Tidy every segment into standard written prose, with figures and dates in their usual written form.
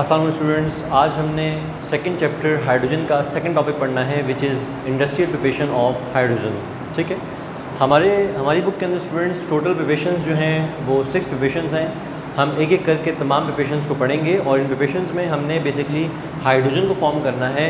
अस्सलाम वालेकुम स्टूडेंट्स, आज हमने सेकंड चैप्टर हाइड्रोजन का सेकंड टॉपिक पढ़ना है which is industrial preparation of hydrogen. ठीक है, हमारी बुक के अंदर स्टूडेंट्स टोटल प्रिपरेशंस जो हैं वो 6 प्रिपरेशंस हैं। हम एक एक करके तमाम प्रिपरेशंस को पढ़ेंगे और इन प्रिपरेशंस में हमने बेसिकली हाइड्रोजन को फॉर्म करना है।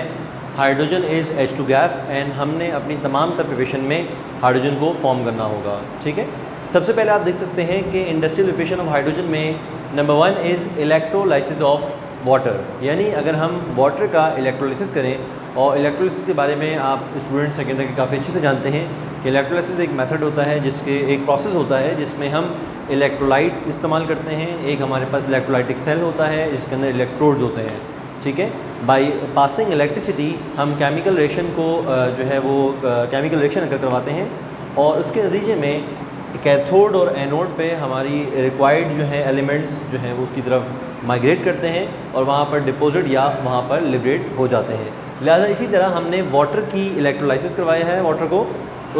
Hydrogen is H2 gas and हमने अपनी तमाम तर प्रिपरेशन में हाइड्रोजन को फॉर्म करना होगा। ठीक है, सबसे पहले आप देख सकते हैं कि इंडस्ट्रियल प्रिपरेशन ऑफ हाइड्रोजन में number 1 is electrolysis of water, यानी अगर हम वाटर का इलेक्ट्रोलाइसिस करें, और इलेक्ट्रोलाइसिस के बारे में आप स्टूडेंट सेकेंडरी के काफ़ी अच्छे से जानते हैं कि इलेक्ट्रोलाइसिस एक मेथड होता है जिसके एक प्रोसेस होता है जिसमें हम इलेक्ट्रोलाइट इस्तेमाल करते हैं। एक हमारे पास इलेक्ट्रोलाइटिक सेल होता है जिसके अंदर इलेक्ट्रोड्स होते हैं। ठीक है, बाय पासिंग इलेक्ट्रिसिटी हम केमिकल रिएक्शन को जो है वो केमिकल रिएक्शन अगर करवाते हैं और उसके नतीजे में कैथोड और एनोड पे हमारी रिक्वायर्ड जो है एलिमेंट्स जो हैं वो उसकी तरफ माइग्रेट करते हैं और वहाँ पर डिपॉजिट या वहाँ पर लिबरेट हो जाते हैं। लिहाजा इसी तरह हमने वाटर की इलेक्ट्रोलाइसिस करवाया है, वाटर को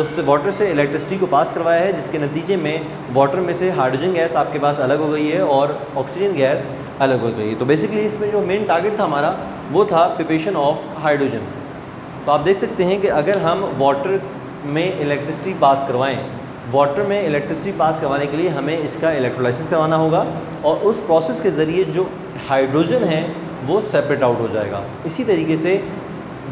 उस वाटर से इलेक्ट्रिसिटी को पास करवाया है, जिसके नतीजे में वाटर में से हाइड्रोजन गैस आपके पास अलग हो गई है और ऑक्सीजन गैस अलग हो गई है। तो बेसिकली इसमें जो मेन टारगेट था हमारा वो था प्रिपरेशन ऑफ हाइड्रोजन। तो आप देख सकते हैं कि अगर हम वाटर में इलेक्ट्रिसिटी पास करवाएँ, वाटर में इलेक्ट्रिसिटी पास करवाने के लिए हमें इसका इलेक्ट्रोलाइसिस करवाना होगा और उस प्रोसेस के ज़रिए जो हाइड्रोजन है वो सेपरेट आउट हो जाएगा। इसी तरीके से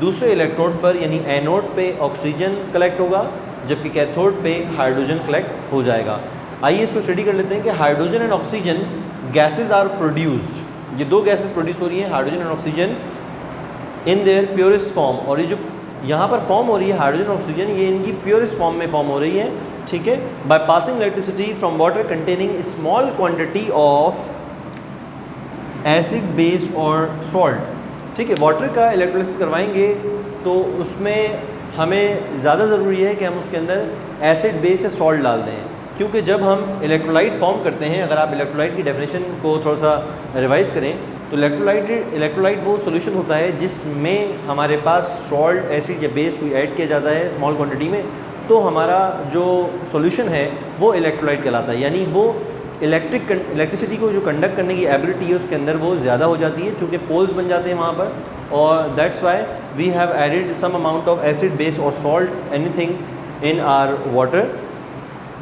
दूसरे इलेक्ट्रोड पर यानी एनोड पे ऑक्सीजन कलेक्ट होगा जबकि कैथोड पे हाइड्रोजन कलेक्ट हो जाएगा। आइए इसको स्टडी कर लेते हैं कि hydrogen and oxygen gases are produced. ये दो गैसेज प्रोड्यूस हो रही हैं, hydrogen and oxygen, in their purest form. और ये जो यहाँ पर फॉर्म हो रही है हाइड्रोजन ऑक्सीजन, ये इनकी प्योरेस्ट फॉर्म में फॉर्म हो रही है। ठीक है, by passing electricity from water containing small quantity of acid base और सॉल्ट। ठीक है, वाटर का इलेक्ट्रोलाइसिस करवाएंगे तो उसमें हमें ज़्यादा ज़रूरी है कि हम उसके अंदर एसिड बेस या सॉल्ट डाल दें, क्योंकि जब हम इलेक्ट्रोलाइट फॉर्म करते हैं, अगर आप इलेक्ट्रोलाइट की डेफिनेशन को थोड़ा सा रिवाइज़ करें तो इलेक्ट्रोलाइट वो सोल्यूशन होता है जिसमें हमारे पास सॉल्ट, एसिड या बेस कोई ऐड किया जाता है स्मॉल क्वांटिटी में, तो हमारा जो सॉल्यूशन है वो इलेक्ट्रोलाइट कहलाता है। यानी वो इलेक्ट्रिसिटी को जो कंडक्ट करने की एबिलिटी है उसके अंदर वो ज़्यादा हो जाती है, चूँकि पोल्स बन जाते हैं वहाँ पर, और that's why we have added some amount of acid base और salt anything in our water,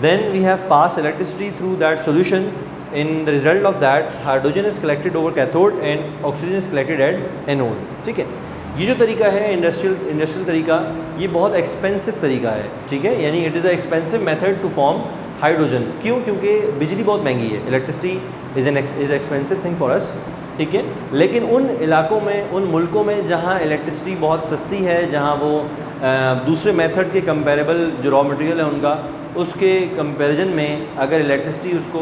then we have pass electricity through that solution. In the result of that, hydrogen is collected over cathode and oxygen is collected at anode। ठीक है, ये जो तरीका है industrial तरीका, ये बहुत एक्सपेंसिव तरीका है। ठीक है, यानी it is a expensive method to form hydrogen. क्यों? क्योंकि बिजली बहुत महंगी है, electricity is expensive thing for us. ठीक है, लेकिन उन इलाकों में, उन मुल्कों में जहाँ इलेक्ट्रिसिटी बहुत सस्ती है, जहाँ वो दूसरे मेथड के कंपेरेबल जो रॉ मटेरियल है उनका, उसके कंपैरिजन में अगर इलेक्ट्रिसिटी उसको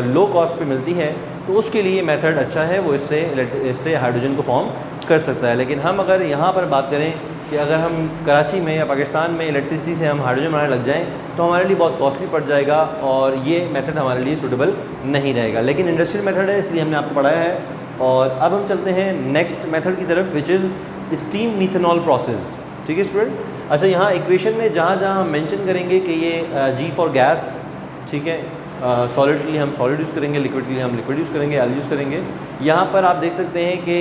लो कॉस्ट पे मिलती है तो उसके लिए मेथड अच्छा है, वो इससे हाइड्रोजन को फॉर्म कर सकता है। लेकिन हम अगर यहाँ पर बात करें कि अगर हम कराची में या पाकिस्तान में इलेक्ट्रिसिटी से हम हाइड्रोजन बनाने लग जाएं तो हमारे लिए बहुत कॉस्टली पड़ जाएगा और ये मेथड हमारे लिए सूटेबल नहीं रहेगा। लेकिन इंडस्ट्रियल मेथड है, इसलिए हमने आपको पढ़ाया है। और अब हम चलते हैं नेक्स्ट मेथड की तरफ which is steam methanol process. ठीक है स्टूडेंट, अच्छा यहाँ इक्वेशन में जहाँ जहाँ हम मेंशन करेंगे कि ये G फॉर गैस, ठीक है, सॉलिड के लिए हम सॉलिड यूज़ करेंगे, लिक्विड के लिए हम लिक्विड यूज़ करेंगे, एल यूज़ करेंगे। यहाँ पर आप देख सकते हैं कि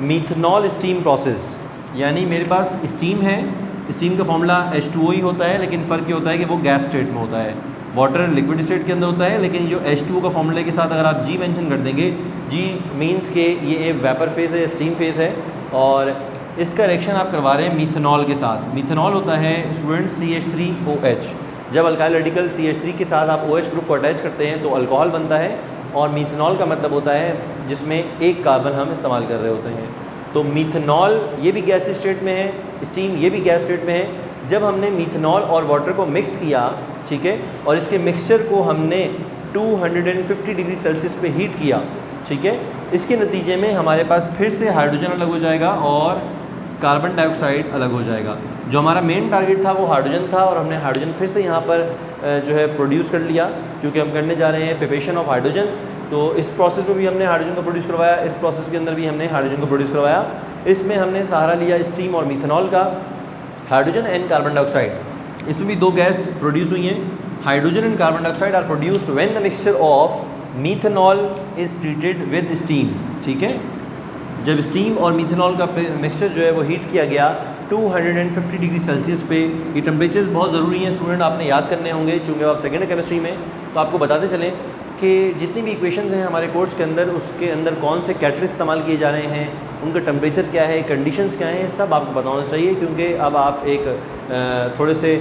मीथेनॉल स्टीम प्रोसेस, यानी मेरे पास स्टीम है, स्टीम का फॉर्मूला H2O ही होता है, लेकिन फ़र्क ये होता है कि वो गैस स्टेट में होता है, वाटर लिक्विड स्टेट के अंदर होता है। लेकिन जो H2O का फॉर्मूले के साथ अगर आप G मेंशन कर देंगे, G मीन्स के ये वेपर फेज़ है, स्टीम फेज़ है, और इसका रिएक्शन आप करवा रहे हैं मीथेनॉल के साथ। मीथेनॉल होता है स्टूडेंट CH3OH। जब अल्काइल रेडिकल CH3 के साथ आप OH ग्रुप को अटैच करते हैं तो अल्कोहल बनता है, और मीथेनॉल का मतलब होता है जिसमें एक कार्बन हम इस्तेमाल कर रहे होते हैं। तो मीथेनॉल ये भी गैस स्टेट में है, स्टीम ये भी गैस स्टेट में है। जब हमने मीथेनॉल और वाटर को मिक्स किया, ठीक है, और इसके मिक्सचर को हमने 250 डिग्री सेल्सियस पे हीट किया, ठीक है, इसके नतीजे में हमारे पास फिर से हाइड्रोजन अलग हो जाएगा और कार्बन डाइऑक्साइड अलग हो जाएगा। जो हमारा मेन टारगेट था वो हाइड्रोजन था, और हमने हाइड्रोजन फिर से यहाँ पर जो है प्रोड्यूस कर लिया, क्योंकि हम करने जा रहे हैं प्रिपरेशन ऑफ हाइड्रोजन। तो इस प्रोसेस में भी हमने हाइड्रोजन को प्रोड्यूस करवाया, इस प्रोसेस के अंदर भी हमने हाइड्रोजन को प्रोड्यूस करवाया। इसमें हमने सहारा लिया स्टीम और मीथेनॉल का, हाइड्रोजन एंड कार्बन डाइऑक्साइड। इसमें भी दो गैस प्रोड्यूस हुई हैं। Hydrogen and carbon dioxide are produced when the mixture of methanol is treated with steam. ठीक है, जब स्टीम और मीथेनॉल का मिक्सचर जो है वो हीट किया गया 250 डिग्री सेल्सियस पे। ये टेम्परेचर्स बहुत ज़रूरी हैं स्टूडेंट, आपने याद करने होंगे, चूँकि आप सेकेंड केमिस्ट्री में, तो आपको बताते चलें कि जितनी भी इक्वेशंस हैं हमारे कोर्स के अंदर, उसके अंदर कौन से कैटलिस्ट इस्तेमाल किए जा रहे हैं, उनका टेम्परेचर क्या है, कंडीशंस क्या हैं, सब आपको पता होना चाहिए, क्योंकि अब आप एक थोड़े से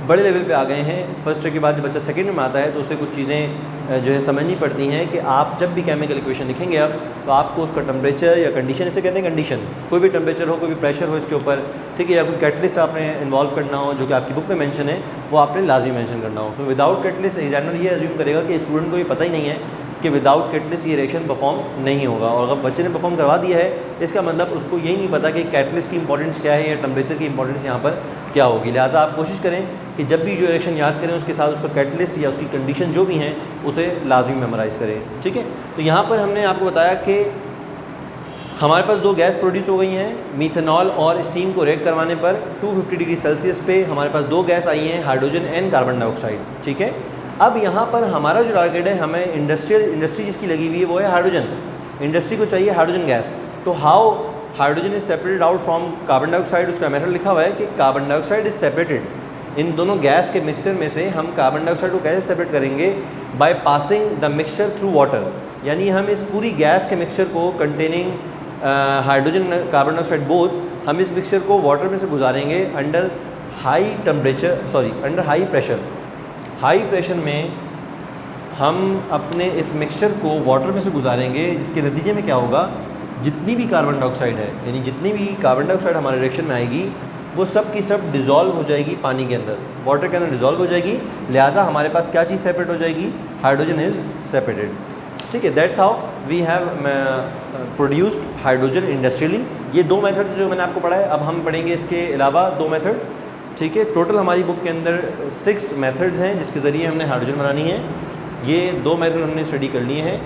बड़े लेवल पे आ गए हैं। फर्स्ट ईयर के बाद जब बच्चा सेकेंड में आता है तो उसे कुछ चीज़ें जो है समझनी पड़ती हैं कि आप जब भी केमिकल इक्वेशन लिखेंगे अब, तो आपको उसका टेम्परेचर या कंडीशन, इसे कहते हैं कंडीशन, कोई भी टेम्परेचर हो, कोई भी प्रेशर हो इसके ऊपर, ठीक है, या कोई कैटलिस्ट आपने इन्वॉल्व करना हो जो कि आपकी बुक में मेंशन है, वो आपने लाजमी मेंशन करना हो। तो विदाउट कैटलिस्ट एग्जामिनर ये अज्यूम करेगा कि स्टूडेंट को ये पता ही नहीं है कि विदाउट कैटलिस्ट ये रिएक्शन परफॉर्म नहीं होगा, और अगर बच्चे ने परफॉर्म करवा दिया है इसका मतलब उसको यही नहीं पता कि कैटलिस्ट की इंपॉर्टेंस क्या है या टेम्परेचर की इंपॉर्टेंस यहाँ पर क्या होगी। लिहाजा आप कोशिश करें कि जब भी जो रिएक्शन याद करें उसके साथ उसका कैटलिस्ट या उसकी कंडीशन जो भी हैं उसे लाजमी मेमोराइज़ करें, ठीक है। तो यहाँ पर हमने आपको बताया कि हमारे पास दो गैस प्रोड्यूस हो गई हैं, मीथेनॉल और स्टीम को रिएक्ट करवाने पर 250 डिग्री सेल्सियस पे हमारे पास दो गैस आई हैं, हाइड्रोजन एंड कार्बन डाइऑक्साइड, ठीक है। अब यहाँ पर हमारा जो टारगेट है, हमें इंडस्ट्री जिसकी लगी हुई है वो है हाइड्रोजन। इंडस्ट्री को चाहिए हाइड्रोजन गैस। तो how hydrogen is separated out from carbon dioxide, उसका मेथड लिखा हुआ है कि कार्बन डाइऑक्साइड इज सेपरेटेड। इन दोनों गैस के मिक्सचर में से हम कार्बन डाइऑक्साइड को कैसे सेपरेट करेंगे? By passing the mixture through water, यानी हम इस पूरी गैस के मिक्सचर को containing hydrogen carbon dioxide both, हम इस मिक्सचर को वाटर में से गुजारेंगे under high temperature, under high pressure. High pressure में हम अपने इस मिक्सचर को वाटर में से गुजारेंगे, जिसके नतीजे में क्या होगा, जितनी भी कार्बन डाइऑक्साइड है, यानी जितनी भी कार्बन डाइऑक्साइड हमारे रिएक्शन में आएगी वो सब की सब डिज़ोल्व हो जाएगी पानी के अंदर, वाटर के अंदर डिज़ोल्व हो जाएगी। लिहाजा हमारे पास क्या चीज़ सेपरेट हो जाएगी? हाइड्रोजन इज़ सेपरेटेड, ठीक है। That's how we have produced hydrogen industrially. ये दो मेथड जो मैंने आपको पढ़ाया, अब हम पढ़ेंगे इसके अलावा दो मेथड, ठीक है। टोटल हमारी बुक के अंदर 6 मेथड्स हैं जिसके ज़रिए हमने हाइड्रोजन बनानी है। ये दो मेथड हमने स्टडी कर लिए हैं।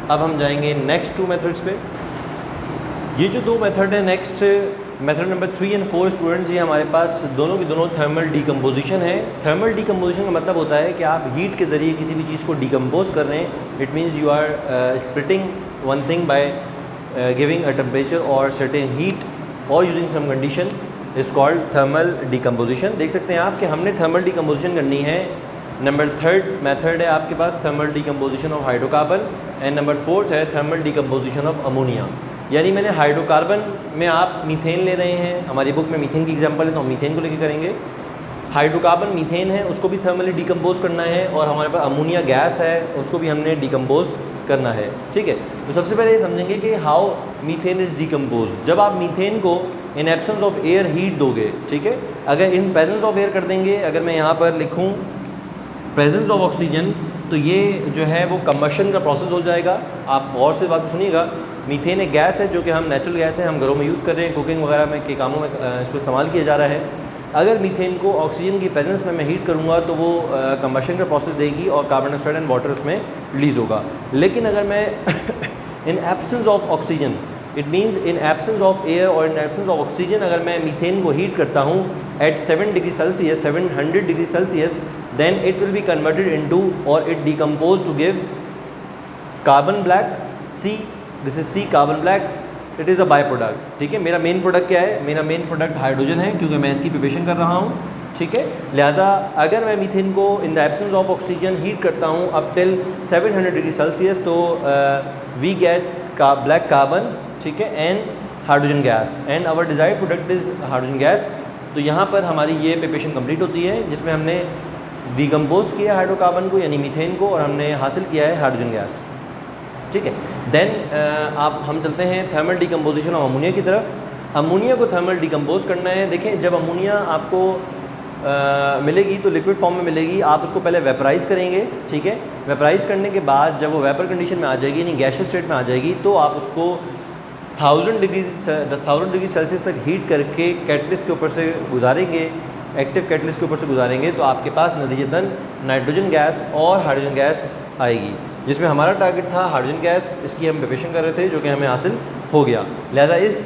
अब हम जाएंगे नेक्स्ट 2 मेथड्स पे। ये जो दो मेथड है, नेक्स्ट मेथड नंबर 3 और 4 स्टूडेंट्स, ये हमारे पास दोनों की दोनों थर्मल डिकम्पोजिशन है। थर्मल डिकम्पोजिशन का मतलब होता है कि आप हीट के ज़रिए किसी भी चीज़ को डिकम्पोज कर रहे हैं। It means you are splitting one thing by giving a temperature और सर्टेन हीट और using some condition is called thermal decomposition. देख सकते हैं आप कि हमने थर्मल डिकम्पोजिशन करनी है। नंबर 3 मेथड है आपके पास thermal decomposition of hydrocarbon, and number 4 है थर्मल डिकम्पोजिशन ऑफ अमोनिया। यानी मैंने हाइड्रोकार्बन में आप मीथेन ले रहे हैं, हमारी बुक में मीथेन की एग्जांपल है तो हम मीथेन को लेके करेंगे। हाइड्रोकार्बन मीथेन है, उसको भी थर्मली डिकम्पोज करना है, और हमारे पास अमोनिया गैस है, उसको भी हमने डिकम्पोज करना है, ठीक है। तो सबसे पहले ये समझेंगे कि हाउ मीथेन इज़ डिकम्पोज। जब आप मीथेन को in absence of air heat दोगे, ठीक है, अगर इन प्रेजेंस ऑफ एयर कर देंगे, अगर मैं यहाँ पर लिखूँ प्रेजेंस ऑफ ऑक्सीजन, तो ये जो है वो कंबशन का प्रोसेस हो जाएगा। आप गौर से बात सुनिएगा, मीथेन एक गैस है जो कि हम नेचुरल गैस है, हम घरों में यूज़ कर रहे हैं, कुकिंग वगैरह में के कामों में इसको इस्तेमाल किया जा रहा है। अगर मीथेन को ऑक्सीजन की प्रेजेंस में मैं हीट करूँगा तो वो कंबशन का प्रोसेस देगी और कार्बन डाइऑक्साइड एंड वाटर उसमें रिलीज़ होगा। लेकिन अगर मैं in absence of oxygen, it means in absence of air और इन एब्सेंस ऑफ ऑक्सीजन, अगर मैं मीथेन को हीट करता हूँ at 7 degree Celsius, 700 degree Celsius, then it will be converted into और it decompose to give carbon black, C, this is C carbon black, it is a byproduct, ठीक है। मेरा main product क्या है? मेरा main product hydrogen है, क्योंकि मैं इसकी प्रिपरेशन कर रहा हूँ, ठीक है। लिहाजा अगर मैं मीथेन को in the absence of oxygen heat करता हूँ अप टिल 700 डिग्री सेल्सियस, तो वी गेट ब्लैक कार्बन, ठीक है, and hydrogen gas, and our desired product is hydrogen gas. तो यहाँ पर हमारी ये प्रिपरेशन कंप्लीट होती है जिसमें हमने डिकम्पोज किया हाइड्रोकार्बन को यानी मीथेन को, और हमने हासिल किया है हाइड्रोजन गैस, ठीक है। देन आप हम चलते हैं थर्मल डिकम्पोजिशन ऑफ अमोनिया की तरफ। अमोनिया को थर्मल डिकम्पोज करना है। देखें, जब अमोनिया आपको मिलेगी तो लिक्विड फॉर्म में मिलेगी, आप उसको पहले वेपराइज़ करेंगे, ठीक है। वेपराइज़ करने के बाद जब वो वेपर कंडीशन में आ जाएगी यानी गैसियस स्टेट में आ जाएगी, तो आप उसको 1000 डिग्री सेल्सियस तक हीट करके कैटलिस्ट के ऊपर से गुजारेंगे, एक्टिव कैटलिस्ट के ऊपर से गुजारेंगे, तो आपके पास नतीजतन नाइट्रोजन गैस और हाइड्रोजन गैस आएगी, जिसमें हमारा टारगेट था हाइड्रोजन गैस, इसकी हम प्रिपरेशन कर रहे थे जो कि हमें हासिल हो गया। लिहाजा इस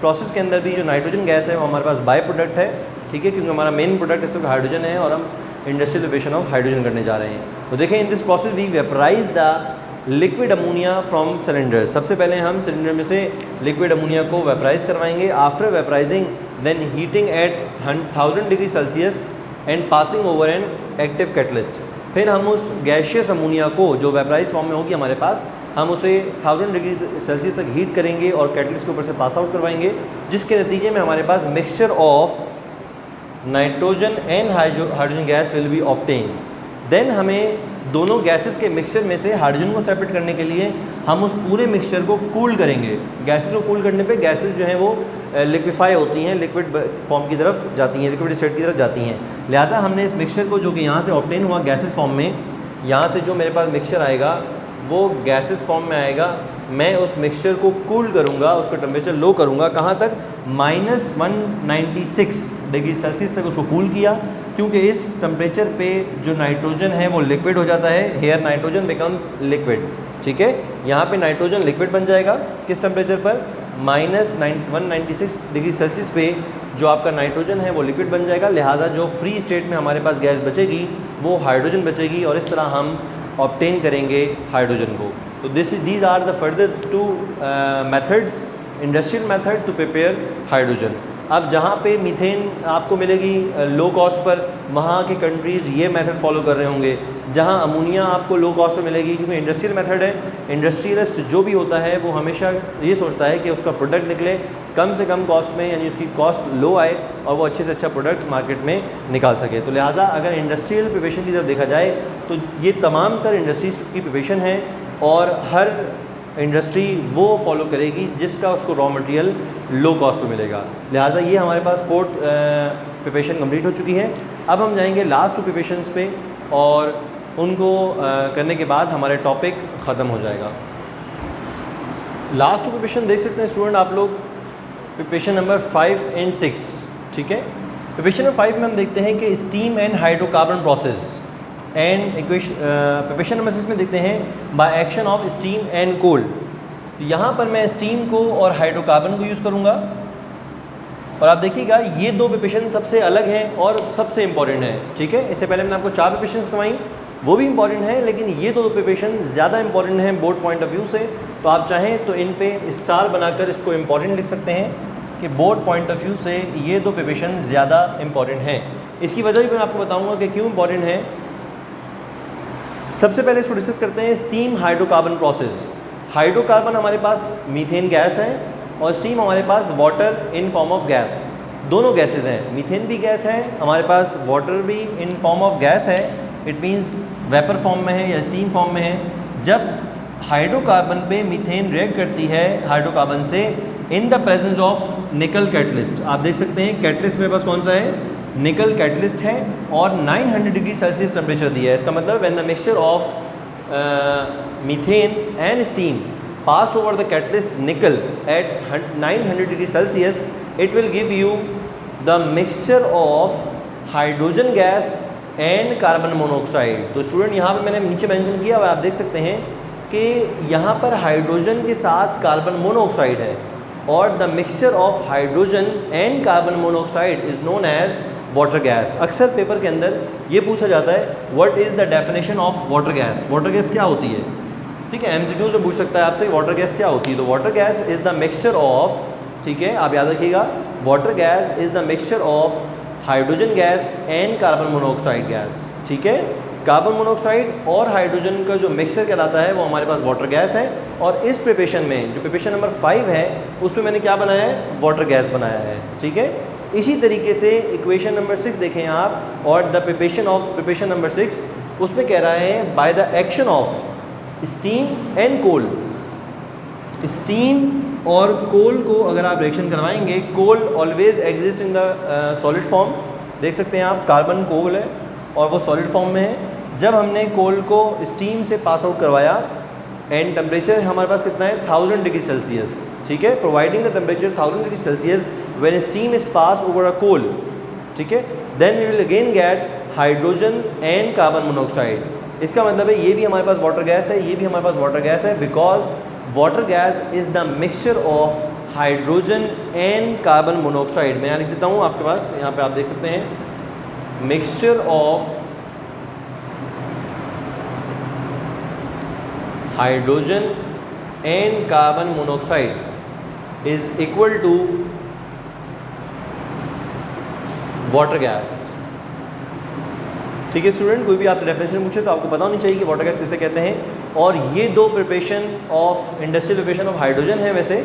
प्रोसेस के अंदर भी जो नाइट्रोजन गैस है वो हमारे पास बाय प्रोडक्ट है, ठीक है, क्योंकि हमारा मेन प्रोडक्ट इस वक्त हाइड्रोजन है और हम इंडस्ट्रियल प्रिपरेशन ऑफ हाइड्रोजन करने जा रहे हैं। तो देखें, in this process we vaporise the liquid ammonia from cylinder. सबसे पहले हम सिलेंडर में से लिक्विड अमोनिया को वेपराइज करवाएंगे। After vaporising then heating at 1000 degree Celsius and passing over an active catalyst. फिर हम उस गैशियस अमोनिया को जो वेपराइज फॉर्म में होगी हमारे पास, हम उसे 1000 डिग्री सेल्सियस तक हीट करेंगे और कैटलिस्ट के ऊपर से पास आउट करवाएंगे, जिसके नतीजे में हमारे पास mixture of nitrogen and hydrogen gas will be obtain. Then हमें दोनों गैसेस के मिक्सचर में से हाइड्रोजन को सेपरेट करने के लिए हम उस पूरे मिक्सचर को कूल करेंगे। गैसेस को कूल करने पे गैसेस जो हैं वो लिक्विफाई होती हैं, लिक्विड फॉर्म की तरफ जाती हैं, लिक्विड स्टेट की तरफ जाती हैं। लिहाजा हमने इस मिक्सचर को जो कि यहाँ से ऑब्टेन हुआ गैसेस फॉर्म में, यहाँ से जो मेरे पास मिक्सचर आएगा वो गैसेस फॉर्म में आएगा। मैं उस मिक्सचर को कूल करूँगा, उसका टेम्परेचर लो करूँगा, कहाँ तक, -196 डिग्री सेल्सियस तक उसको कूल किया, क्योंकि इस टेम्परेचर पे जो नाइट्रोजन है वो लिक्विड हो जाता है। हेयर नाइट्रोजन बिकम्स लिक्विड, ठीक है। यहाँ पे नाइट्रोजन लिक्विड बन जाएगा किस टेम्परेचर पर, -196 डिग्री सेल्सियस पे जो आपका नाइट्रोजन है वो लिक्विड बन जाएगा। लिहाजा जो फ्री स्टेट में हमारे पास गैस बचेगी वो हाइड्रोजन बचेगी और इस तरह हम ऑब्टेन करेंगे हाइड्रोजन को। तो these are the further 2 methods, industrial method to prepare hydrogen. अब जहाँ पे मीथेन आपको मिलेगी लो कॉस्ट पर, वहाँ के कंट्रीज़ ये मेथड फॉलो कर रहे होंगे। जहाँ अमोनिया आपको लो कॉस्ट पर मिलेगी, क्योंकि इंडस्ट्रियल मेथड है, इंडस्ट्रियलिस्ट जो भी होता है वो हमेशा ये सोचता है कि उसका प्रोडक्ट निकले कम से कम कॉस्ट में, यानी उसकी कॉस्ट लो आए और वो अच्छे से अच्छा प्रोडक्ट मार्केट में निकाल सके। तो लिहाजा अगर इंडस्ट्रियल प्रिपरेशन की तरफ देखा जाए तो ये तमाम तर इंडस्ट्रीज़ की प्रिपरेशन है और हर इंडस्ट्री वो फॉलो करेगी जिसका उसको रॉ मटेरियल लो कॉस्ट पे मिलेगा। लिहाजा ये हमारे पास 4th प्रिपरेशन कंप्लीट हो चुकी है। अब हम जाएंगे लास्ट 2 प्रिपरेशंस पे और उनको करने के बाद हमारे टॉपिक ख़त्म हो जाएगा। लास्ट 2 प्रिपरेशन देख सकते हैं स्टूडेंट आप लोग, प्रिपरेशन नंबर 5 and 6, ठीक है। प्रिपरेशन नंबर 5 में हम देखते हैं कि steam and hydrocarbon process and equation. Preparation number 6 में देखते हैं by action of steam and coal. यहाँ पर मैं स्टीम को और हाइड्रोकार्बन को यूज़ करूँगा और आप देखिएगा ये 2 प्रिपरेशन सबसे अलग हैं और सबसे इंपॉर्टेंट है, ठीक है। इससे पहले मैंने आपको 4 प्रिपरेशन करवाई, वो भी इंपॉर्टेंट है, लेकिन ये 2 प्रिपरेशन ज़्यादा इंपॉर्टेंट हैं बोर्ड पॉइंट ऑफ व्यू से। तो आप चाहें तो इन पे स्टार बनाकर इसको इंपॉर्टेंट लिख सकते हैं कि बोर्ड पॉइंट ऑफ व्यू से ये 2 प्रिपरेशन ज़्यादा इंपॉर्टेंट हैं। इसकी वजह भी मैं आपको बताऊँगा कि क्यों इंपॉर्टेंट है। सबसे पहले इसको डिस्कस करते हैं स्टीम हाइड्रोकार्बन प्रोसेस। हाइड्रोकार्बन हमारे पास मीथेन गैस है और स्टीम हमारे पास water in form of gas. दोनों गैसेस हैं, मीथेन भी गैस है, हमारे पास वाटर भी इन फॉर्म ऑफ गैस है। इट मीन्स वेपर फॉर्म में है या स्टीम फॉर्म में है। जब हाइड्रोकार्बन पे मीथेन रिएक्ट करती है हाइड्रोकार्बन से इन द प्रेजेंस ऑफ निकल कैटलिस्ट, आप देख सकते हैं कैटलिस्ट मेरे पास कौन सा है, निकल कैटलिस्ट है और 900 डिग्री सेल्सियस टेम्परेचर दिया है। इसका मतलब when the mixture of methane and steam pass over the catalyst nickel at 900 degree Celsius, it will give you the mixture of hydrogen gas and carbon monoxide. तो student यहाँ पर मैंने नीचे mention किया हुआ, आप देख सकते हैं कि यहाँ पर हाइड्रोजन के साथ कार्बन मोनोऑक्साइड है और the mixture of hydrogen and carbon monoxide is known as water gas. अक्सर पेपर के अंदर ये पूछा जाता है what is the definition of water gas. Water gas क्या होती है, ठीक है, MCQ से पूछ सकता है आपसे वाटर गैस क्या होती है। तो water gas is the mixture of, ठीक है, आप याद रखिएगा, water gas is the mixture of hydrogen gas and carbon monoxide gas, ठीक है। कार्बन मोनोऑक्साइड और हाइड्रोजन का जो मिक्सचर कहलाता है वो हमारे पास वाटर गैस है। और इस प्रिपरेशन में जो प्रिपरेशन नंबर 5 है उसमें मैंने क्या बनाया है, वाटर गैस बनाया है, ठीक है। इसी तरीके से इक्वेशन नंबर 6 देखें आप, और द प्रिपरेशन नंबर 6 उसमें कह रहा है by the action of steam and coal. Steam और कोल को अगर आप रिएक्शन करवाएंगे, coal always exist in the solid form, देख सकते हैं आप, कार्बन कोल है और वो सॉलिड फॉर्म में है। जब हमने कोल को स्टीम से पास आउट करवाया एंड टेम्परेचर हमारे पास कितना है 1000 डिग्री सेल्सियस, ठीक है, providing the temperature 1000 degree Celsius when steam is pass over a coal, ठीक है, then we will again get hydrogen and carbon monoxide. इसका मतलब है ये भी हमारे पास वाटर गैस है, ये भी हमारे पास वाटर गैस है, because water gas is the mixture of hydrogen and carbon monoxide. मैं यहाँ लिख देता हूँ आपके पास, यहाँ पे आप देख सकते हैं mixture of hydrogen and carbon monoxide is equal to water gas. ठीक है स्टूडेंट, कोई भी आपसे डेफिनेशन पूछे तो आपको पता होनी चाहिए कि वाटर गैस किसे कहते हैं। और ये दो preparation of industrial preparation of hydrogen है वैसे,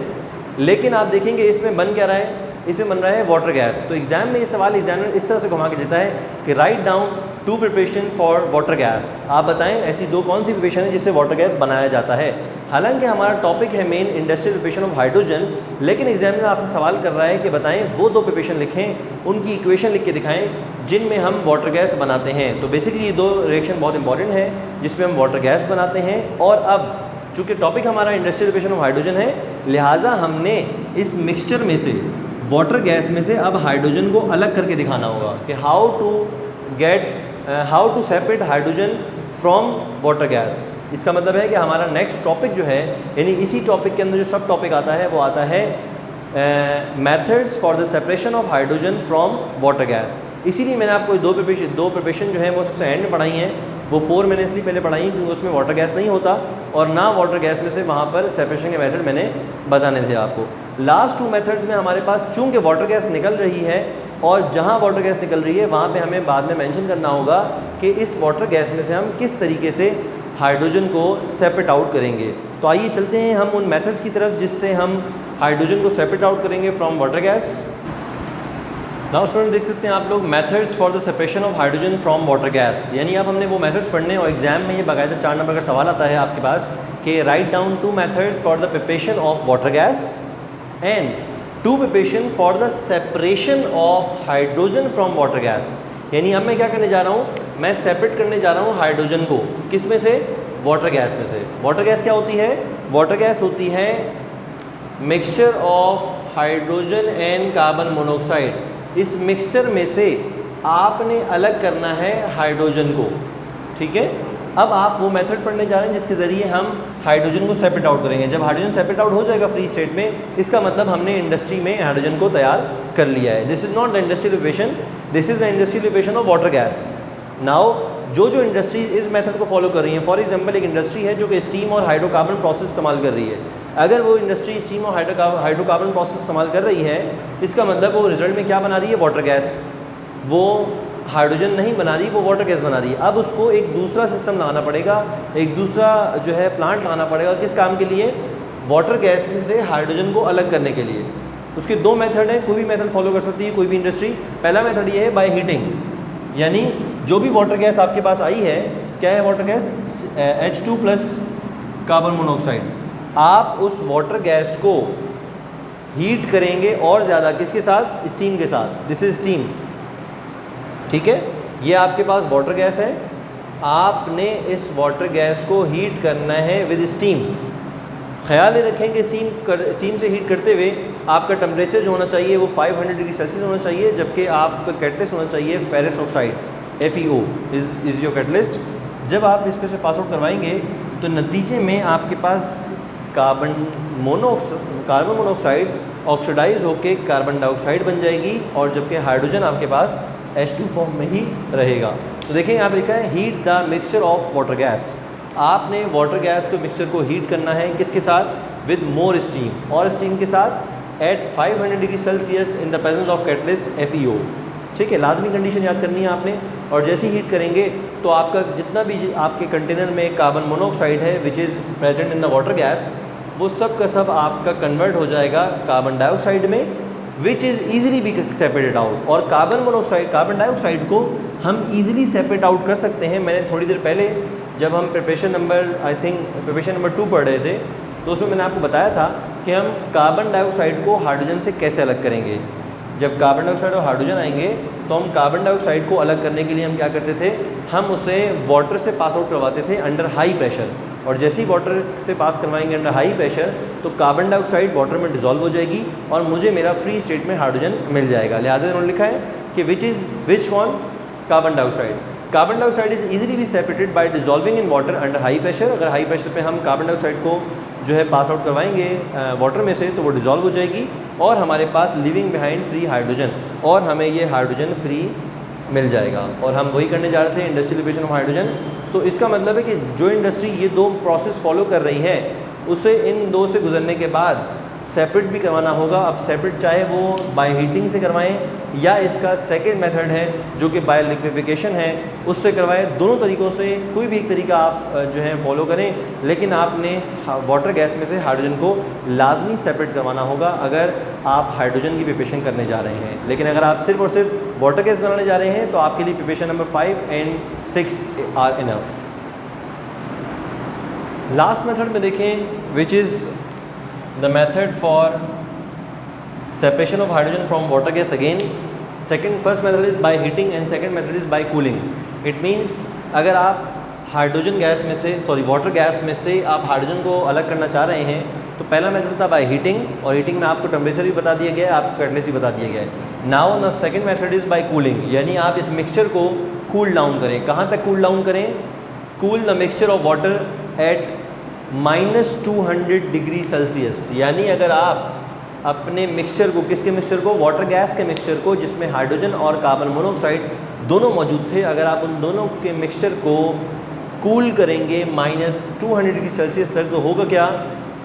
लेकिन आप देखेंगे इसमें बन क्या रहा है, इसमें बन रहा है वाटर गैस। तो एग्जाम में ये सवाल एग्जामिनर इस तरह से घुमा के देता है कि write down 2 preparation for water gas. आप बताएं ऐसी 2 कौन सी प्रिपरेशन है जिससे वाटर गैस बनाया जाता है। हालांकि हमारा टॉपिक है main industrial preparation of hydrogen, लेकिन एग्जामिनर आपसे सवाल कर रहा है कि बताएं वो 2 प्रिपरेशन लिखें, उनकी इक्वेशन लिख के दिखाएं जिनमें हम वाटर गैस बनाते हैं। तो बेसिकली ये 2 रिएक्शन बहुत इंपॉर्टेंट है जिसमें हम वाटर गैस बनाते हैं। और अब चूँकि टॉपिक हमारा इंडस्ट्रियल प्रिपरेशन ऑफ हाइड्रोजन है, लिहाजा हमने इस मिक्सचर में से वाटर गैस में से अब हाइड्रोजन को अलग करके दिखाना होगा कि how to separate hydrogen from water gas. इसका मतलब है कि हमारा नेक्स्ट टॉपिक जो है, यानी इसी टॉपिक के अंदर जो सब टॉपिक आता है वो आता है methods for the separation of hydrogen from water gas. इसीलिए मैंने आपको 2 प्रिपरेशन जो है वो सबसे एंड में पढ़ाई हैं। वो 4 मैंने इसलिए पहले पढ़ाई क्योंकि उसमें वाटर गैस नहीं होता और ना वाटर गैस में से वहाँ पर सेपरेशन के मेथड मैंने बताने थे आपको। लास्ट 2 मेथड्स में हमारे पास चूँकि वाटर गैस निकल रही है और जहाँ वाटर गैस निकल रही है वहाँ पे हमें बाद में मेंशन करना होगा कि इस वाटर गैस में से हम किस तरीके से हाइड्रोजन को सेपरेट आउट करेंगे। तो आइए चलते हैं हम उन मेथड्स की तरफ जिससे हम हाइड्रोजन को सेपरेट आउट करेंगे from water gas. Now student देख सकते हैं आप लोग methods for the separation of hydrogen from water gas, यानी अब हमने वो मेथड्स पढ़ने और एग्जाम में ये बाकायदा 4 नंबर का सवाल आता है आपके पास कि write down 2 methods for the preparation of water gas and 2 preparation for the separation of hydrogen from water gas. यानी अब मैं क्या करने जा रहा हूँ, मैं सेपरेट करने जा रहा हूँ हाइड्रोजन को किस में से, वाटर गैस में से। वाटर गैस क्या होती है, वाटर गैस होती है mixture of hydrogen and carbon monoxide. इस मिक्सचर में से आपने अलग करना है हाइड्रोजन को। ठीक है, अब आप वो मेथड पढ़ने जा रहे हैं जिसके ज़रिए हम हाइड्रोजन को सेपरेट आउट करेंगे। जब हाइड्रोजन सेपरेट आउट हो जाएगा फ्री स्टेट में, इसका मतलब हमने इंडस्ट्री में हाइड्रोजन को तैयार कर लिया है। This is not the industrial preparation, this is the industrial preparation of water gas. Now जो इंडस्ट्री इस मेथड को फॉलो कर रही है, फॉर एग्जांपल एक इंडस्ट्री है जो कि स्टीम और हाइड्रोकार्बन प्रोसेस इस्तेमाल कर रही है, अगर वो इंडस्ट्री स्टीम और हाइड्रोकार्बन प्रोसेस इस्तेमाल कर रही है, इसका मतलब वो रिजल्ट में क्या बना रही है, वाटर गैस। वो हाइड्रोजन नहीं बना रही, वो वाटर गैस बना रही है। अब उसको एक दूसरा सिस्टम लगाना पड़ेगा, एक दूसरा जो है प्लांट लगाना पड़ेगा। किस काम के लिए, वाटर गैस में से हाइड्रोजन को अलग करने के लिए। उसके 2 मेथड हैं, कोई भी मेथड फॉलो कर सकती है कोई भी इंडस्ट्री। पहला मेथड ये है बाय हीटिंग, यानी जो भी वाटर गैस आपके पास आई है, क्या है water gas, H2 plus carbon monoxide. आप उस वाटर गैस को हीट करेंगे और ज़्यादा, किसके साथ, स्टीम के साथ। This is steam. ठीक है, ये आपके पास वाटर गैस है, आपने इस वाटर गैस को हीट करना है विद स्टीम। ख्याल रखें कि स्टीम से हीट करते हुए आपका टेम्परेचर जो होना चाहिए वो 500 डिग्री सेल्सियस होना चाहिए, जबकि आपका कैटलिस्ट होना चाहिए ferrous oxide, FeO is your catalyst. जब आप इस पे से पास आउट करवाएंगे तो नतीजे में आपके पास कार्बन मोनोऑक्साइड ऑक्सीडाइज होकर कार्बन डाइऑक्साइड बन जाएगी, और जबकि हाइड्रोजन आपके पास H2 फॉर्म में ही रहेगा। तो देखें यहाँ पर लिखा है heat the mixture of water gas. आपने वाटर गैस को मिक्सचर को हीट करना है किसके साथ, विद मोर स्टीम, और स्टीम के साथ at 500 degree Celsius in the presence of catalyst FeO। ठीक है, लाजमी कंडीशन याद करनी है आपने। और जैसे ही हीट करेंगे तो आपका जितना भी आपके कंटेनर में कार्बन मोनोऑक्साइड है which is present in the water gas, वो सब का सब आपका कन्वर्ट हो जाएगा कार्बन डाइऑक्साइड में, which is easily be separated out. और कार्बन डाइऑक्साइड को हम ईजिली सेपरेट आउट कर सकते हैं। मैंने थोड़ी देर पहले जब हम प्रिपरेशन नंबर 2 पढ़ रहे थे तो उसमें मैंने आपको बताया था कि हम कार्बन डाइऑक्साइड को हाइड्रोजन से कैसे अलग करेंगे। जब कार्बन डाइऑक्साइड और हाइड्रोजन आएंगे तो हम कार्बन डाइऑक्साइड को अलग करने के लिए हम क्या करते थे, हम उसे वाटर से पास आउट करवाते थे अंडर हाई प्रेशर। और जैसे ही वाटर से पास करवाएंगे अंडर हाई प्रेशर तो कार्बन डाइऑक्साइड वाटर में डिज़ोल्व हो जाएगी और मुझे मेरा फ्री स्टेट में हाइड्रोजन मिल जाएगा। लिहाजा उन्होंने लिखा है कि which one, carbon dioxide. Carbon dioxide is easily be separated by dissolving in water under high pressure. अगर हाई प्रेशर पे हम कार्बन डाइऑक्साइड को जो है पास आउट करवाएंगे वाटर में से तो वो डिज़ोल्व हो जाएगी और हमारे पास लिविंग बिहाइंड फ्री हाइड्रोजन, और हमें ये हाइड्रोजन फ्री मिल जाएगा। और हम वही करने जा रहे थे, इंडस्ट्रियल प्रिपरेशन ऑफ हाइड्रोजन। तो इसका मतलब है कि जो इंडस्ट्री ये दो प्रोसेस फॉलो कर रही है उसे इन दो से गुजरने के बाद सेपरेट भी करवाना होगा। अब सेपरेट चाहे वो बाय हीटिंग से करवाएं या इसका सेकेंड मेथड है जो कि बाय लिक्विफिकेशन है उससे करवाएं। दोनों तरीक़ों से कोई भी एक तरीका आप जो है फॉलो करें, लेकिन आपने वाटर गैस में से हाइड्रोजन को लाजमी सेपरेट करवाना होगा अगर आप हाइड्रोजन की प्रिपरेशन करने जा रहे हैं। लेकिन अगर आप सिर्फ और सिर्फ वाटर गैस बनाने जा रहे हैं तो आपके लिए preparation number 5 and 6 are enough. Last method में देखें which is the method for separation of hydrogen from water gas. Again, first method is by heating and second method is by cooling. It means अगर आप hydrogen gas में से water gas में से आप hydrogen को अलग करना चाह रहे हैं तो पहला मेथड था बाय हीटिंग, और हीटिंग में आपको टेम्परेचर भी बता दिया गया है, आपको कैटलिस्ट भी बता दिया गया है। Now the second method is by cooling, यानी आप इस मिक्सचर को कूल डाउन करें। कहाँ तक कूल डाउन करें? Cool the mixture of water at -200 degree Celsius. यानी अगर आप अपने मिक्सचर को, किसके मिक्सचर को? वाटर गैस के मिक्सचर को, जिसमें हाइड्रोजन और कार्बन मोनोऑक्साइड दोनों मौजूद थे, अगर आप उन दोनों के मिक्सचर को कूल करेंगे -200 डिग्री सेल्सियस तक तो होगा क्या?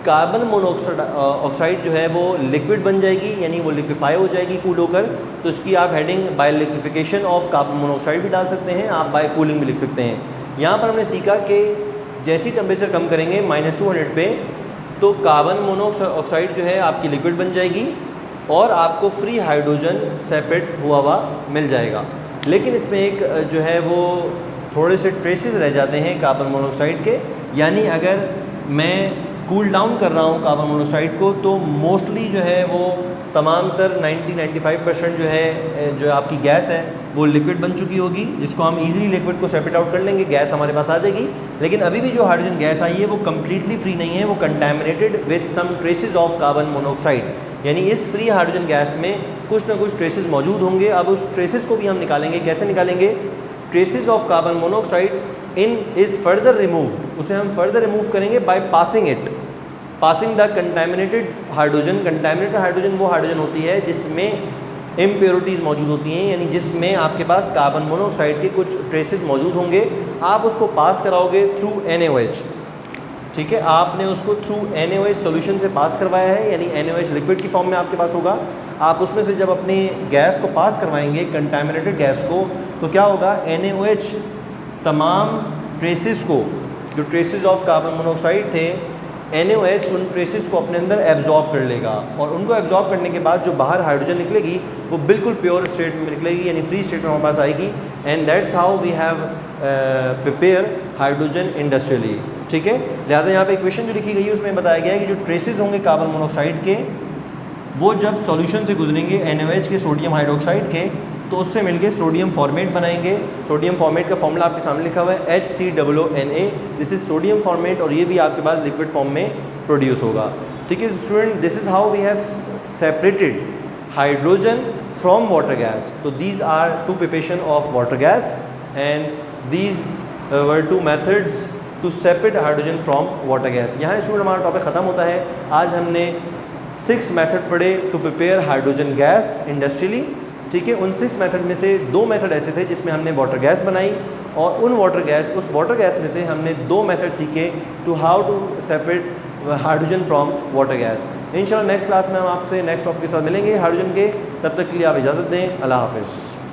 कार्बन मोनोऑक्साइड जो है वो लिक्विड बन जाएगी, यानी वो लिक्विफाई हो जाएगी कूल होकर। तो इसकी आप heading by liquefaction of carbon monoxide भी डाल सकते हैं, आप बाय कूलिंग भी लिख सकते हैं। यहाँ पर हमने सीखा कि जैसी टेम्परेचर कम करेंगे -200 पे तो कार्बन मोनोऑक्साइड जो है आपकी लिक्विड बन जाएगी और आपको फ्री हाइड्रोजन सेपरेट हुआ मिल जाएगा। लेकिन इसमें एक जो है वो थोड़े से ट्रेसेस रह जाते हैं कार्बन मोनोऑक्साइड के, यानी अगर मैं कूल डाउन कर रहा हूँ कार्बन मोनोऑक्साइड को तो मोस्टली जो है वो तमाम तर 90-95% जो है जो आपकी गैस है वो लिक्विड बन चुकी होगी, जिसको हम इजीली लिक्विड को सेपरेट आउट कर लेंगे, गैस हमारे पास आ जाएगी। लेकिन अभी भी जो हाइड्रोजन गैस आई है वो कम्प्लीटली फ्री नहीं है, वो contaminated with some traces of carbon monoxide, यानी इस फ्री हाइड्रोजन गैस में कुछ ना कुछ ट्रेसेस मौजूद होंगे। अब उस ट्रेसेस को भी हम निकालेंगे। कैसे निकालेंगे? Traces of carbon monoxide in is further removed, उसे हम फर्दर रिमूव करेंगे by passing the contaminated hydrogen. Contaminated hydrogen वो हाइड्रोजन होती है जिसमें इम्प्योरिटीज़ मौजूद होती हैं, यानी जिसमें आपके पास कार्बन मोनोऑक्साइड के कुछ ट्रेसेस मौजूद होंगे। आप उसको पास कराओगे थ्रू NaOH, ठीक है, आपने उसको थ्रू NaOH सोल्यूशन से पास करवाया है, यानी NaOH लिक्विड की फॉर्म में आपके पास होगा। आप उसमें से जब अपनी गैस को पास करवाएंगे, कंटैमिनेटेड गैस को, तो क्या होगा? NaOH तमाम ट्रेसेस को, जो ट्रेसेस ऑफ कार्बन मोनोऑक्साइड थे, NaOH उन ट्रेसेस को अपने अंदर एब्जॉर्ब कर लेगा, और उनको एब्जॉर्ब करने के बाद जो बाहर हाइड्रोजन निकलेगी वो बिल्कुल प्योर स्टेट में निकलेगी, यानी फ्री स्टेट में हमारे पास आएगी। And that's how we have prepare hydrogen industrially, ठीक है। लिहाजा यहाँ पे इक्वेशन जो लिखी गई है उसमें बताया गया है कि जो ट्रेसेस होंगे कार्बन मोनोऑक्साइड के वो जब सॉल्यूशन से गुजरेंगे NaOH के, सोडियम हाइड्रोक्साइड के, तो उससे मिलके सोडियम फॉर्मेट बनाएंगे। सोडियम फॉर्मेट का फॉर्मूला आपके सामने लिखा हुआ है HCOONA, this is sodium formate, और ये भी आपके पास लिक्विड फॉर्म में प्रोड्यूस होगा, ठीक है student. This is how we have separated hydrogen from water gas. तो these are two preparation of water gas and these were two methods to separate hydrogen from water gas. यहाँ student हमारा topic ख़त्म होता है। आज हमने 6 method पढ़े to prepare hydrogen gas industrially, ठीक है। उन 6 मेथड में से 2 मेथड ऐसे थे जिसमें हमने वाटर गैस बनाई, और उस वाटर गैस में से हमने 2 मेथड सीखे to how to separate hydrogen from water gas. इंशाल्लाह नेक्स्ट क्लास में हम आपसे नेक्स्ट टॉपिक के साथ मिलेंगे हाइड्रोजन के। तब तक के लिए आप इजाज़त दें। अल्लाह हाफ़िज़।